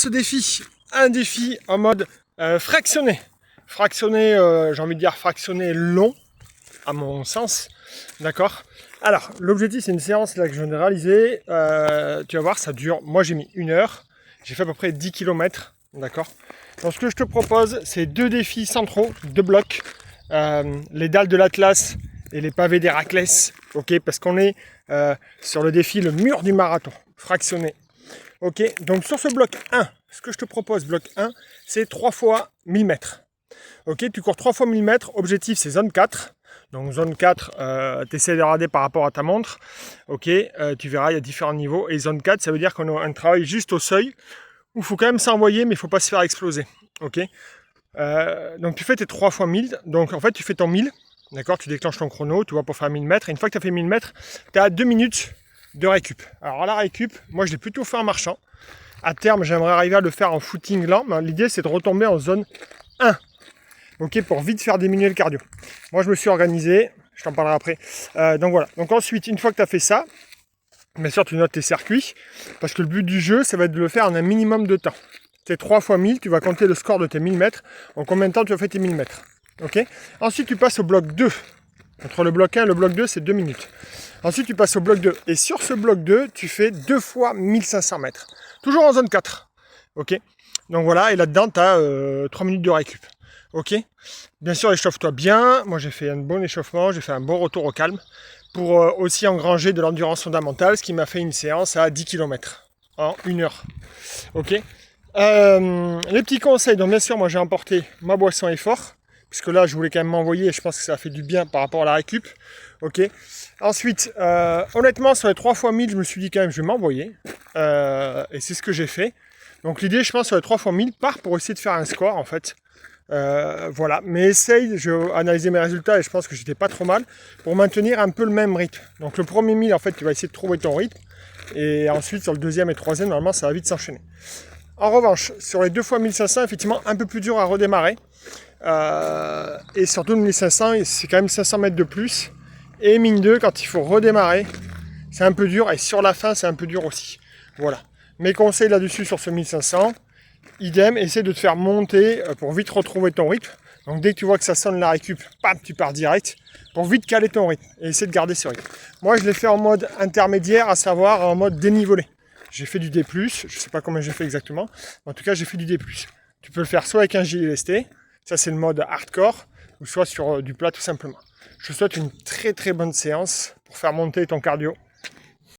ce défi, un défi en mode fractionné. Fractionné, j'ai envie de dire fractionné long, à mon sens. D'accord. Alors, l'objectif, c'est une séance là que je viens de réaliser. Tu vas voir, ça dure. Moi, j'ai mis 1 heure. J'ai fait à peu près 10 km. D'accord. Donc, ce que je te propose, c'est 2 défis centraux, 2 blocs. Les dalles de l'Atlas et les pavés d'Héraclès. Ok, parce qu'on est sur le défi, le mur du marathon, fractionné. Ok, donc sur ce bloc 1, ce que je te propose, bloc 1, c'est 3 fois 1000 mètres. Ok, tu cours 3 fois 1000 mètres, objectif c'est zone 4. Donc zone 4, tu essaies de regarder par rapport à ta montre. Ok, tu verras, il y a différents niveaux. Et zone 4, ça veut dire qu'on a un travail juste au seuil, où il faut quand même s'envoyer, mais il ne faut pas se faire exploser. Ok, donc tu fais tes 3 fois 1000, donc en fait tu fais ton 1000. D'accord, tu déclenches ton chrono, tu vois, pour faire 1000 mètres. Et une fois que tu as fait 1000 mètres, tu as 2 minutes de récup. Alors la récup, moi je l'ai plutôt fait en marchant. À terme, j'aimerais arriver à le faire en footing lent, mais l'idée c'est de retomber en zone 1. Ok, pour vite faire diminuer le cardio. Moi je me suis organisé, je t'en parlerai après. Donc voilà, donc ensuite, une fois que tu as fait ça, bien sûr tu notes tes circuits, parce que le but du jeu, ça va être de le faire en un minimum de temps. C'est 3 fois 1000, tu vas compter le score de tes 1000 mètres, en combien de temps tu as fait tes 1000 mètres. Ok. Ensuite tu passes au bloc 2. Entre le bloc 1 et le bloc 2, c'est 2 minutes. Ensuite, tu passes au bloc 2. Et sur ce bloc 2, tu fais 2 fois 1500 mètres. Toujours en zone 4. Ok. Donc voilà, et là-dedans, tu as 3 minutes de récup. Ok. Bien sûr, échauffe-toi bien. Moi, j'ai fait un bon échauffement, j'ai fait un bon retour au calme pour aussi engranger de l'endurance fondamentale, ce qui m'a fait une séance à 10 km en 1 heure. Ok. Les petits conseils. Donc, bien sûr, moi, j'ai emporté ma boisson effort, puisque là, je voulais quand même m'envoyer, et je pense que ça a fait du bien par rapport à la récup. Ok. Ensuite, honnêtement, sur les 3 fois 1000, je me suis dit quand même, je vais m'envoyer. Et c'est ce que j'ai fait. Donc l'idée, je pense, sur les 3 fois 1000, part pour essayer de faire un score, en fait. Voilà. Mais essaye, je vais analyser mes résultats, et je pense que j'étais pas trop mal, pour maintenir un peu le même rythme. Donc le premier 1000, en fait, tu vas essayer de trouver ton rythme. Et ensuite, sur le deuxième et troisième, normalement, ça va vite s'enchaîner. En revanche, sur les 2 fois 1500, effectivement, un peu plus dur à redémarrer. Et surtout le 1500, c'est quand même 500 mètres de plus. Et mine 2, quand il faut redémarrer, c'est un peu dur. Et sur la fin, c'est un peu dur aussi. Voilà. Mes conseils là-dessus sur ce 1500, idem, essaie de te faire monter pour vite retrouver ton rythme. Donc dès que tu vois que ça sonne la récup, pam, tu pars direct pour vite caler ton rythme et essayer de garder ce rythme. Moi, je l'ai fait en mode intermédiaire, à savoir en mode dénivelé. J'ai fait du D+, je ne sais pas combien j'ai fait exactement, mais en tout cas, j'ai fait du D+. Tu peux le faire soit avec un JLST, ça c'est le mode hardcore, ou soit sur du plat tout simplement. Je te souhaite une très très bonne séance pour faire monter ton cardio.